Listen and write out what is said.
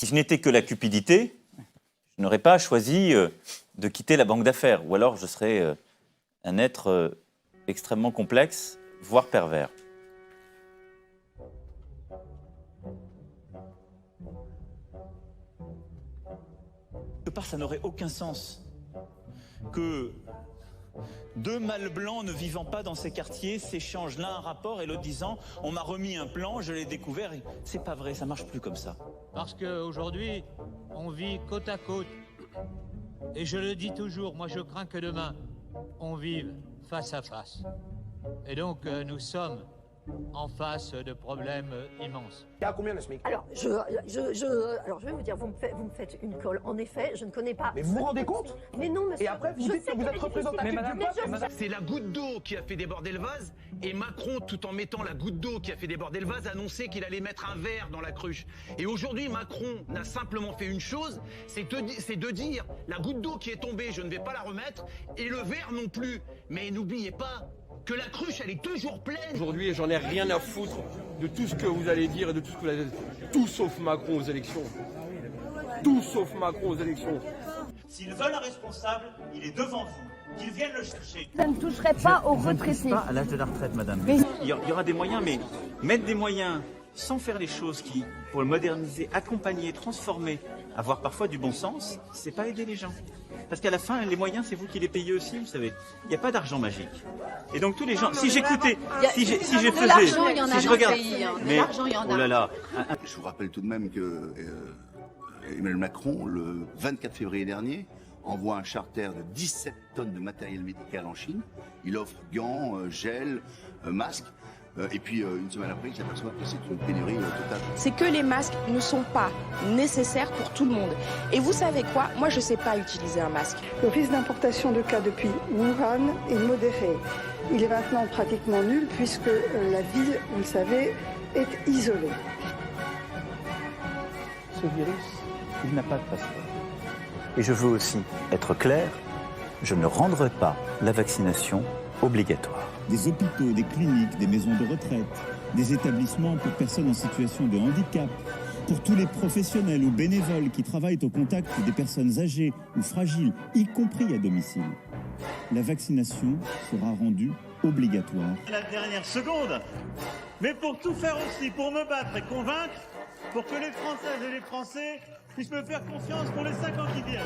Si je n'étais que la cupidité, je n'aurais pas choisi de quitter la banque d'affaires. Ou alors je serais un être extrêmement complexe, voire pervers. Quelque part, ça n'aurait aucun sens que deux mâles blancs ne vivant pas dans ces quartiers s'échangent l'un un rapport et l'autre disant « on m'a remis un plan, je l'ai découvert ». C'est pas vrai, ça marche plus comme ça. Parce qu'aujourd'hui, on vit côte à côte. Et je le dis toujours, moi je crains que demain, on vive face à face. Et donc nous sommes en face de problèmes immenses. Il y a combien le SMIC? Alors, je vais vous dire, vous me faites une colle. En effet, je ne connais pas. Mais vous vous rendez compte? Mais non, monsieur. Et après, vous dites que vous êtes représentatif du peuple. C'est la goutte d'eau qui a fait déborder le vase, et Macron, tout en mettant la goutte d'eau qui a fait déborder le vase, a annoncé qu'il allait mettre un verre dans la cruche. Et aujourd'hui, Macron n'a simplement fait une chose, c'est de dire la goutte d'eau qui est tombée, je ne vais pas la remettre, et le verre non plus. Mais n'oubliez pas que la cruche, elle est toujours pleine. Aujourd'hui, j'en ai rien à foutre de tout ce que vous allez dire et de tout ce que vous allez dire. Tout sauf Macron aux élections. Tout sauf Macron aux élections. S'ils veulent un responsable, il est devant vous. Qu'ils viennent le chercher. Ça ne toucherait pas aux retraités. Pas à l'âge de la retraite, madame. Il y aura des moyens, mais mettre des moyens sans faire les choses qui, pour le moderniser, accompagner, transformer, avoir parfois du bon sens, c'est pas aider les gens. Parce qu'à la fin, les moyens, c'est vous qui les payez aussi, vous savez. Il n'y a pas d'argent magique. Et donc tous les gens, si j'écoutais, si je faisais, si je regarde, mais oh là là. Je vous rappelle tout de même que Emmanuel Macron, le 24 février dernier, envoie un charter de 17 tonnes de matériel médical en Chine. Il offre gants, gel, masques. Et puis une semaine après, il s'aperçoit que c'est une pénurie totale. C'est que les masques ne sont pas nécessaires pour tout le monde. Et vous savez quoi? Moi, je ne sais pas utiliser un masque. Le risque d'importation de cas depuis Wuhan est modéré. Il est maintenant pratiquement nul puisque la ville, vous le savez, est isolée. Ce virus, il n'a pas de passeport. Et je veux aussi être clair, je ne rendrai pas la vaccination obligatoire. Des hôpitaux, des cliniques, des maisons de retraite, des établissements pour personnes en situation de handicap, pour tous les professionnels ou bénévoles qui travaillent au contact des personnes âgées ou fragiles, y compris à domicile. La vaccination sera rendue obligatoire. La dernière seconde, mais pour tout faire aussi, pour me battre et convaincre, pour que les Françaises et les Français puissent me faire confiance pour les 5 ans qui viennent.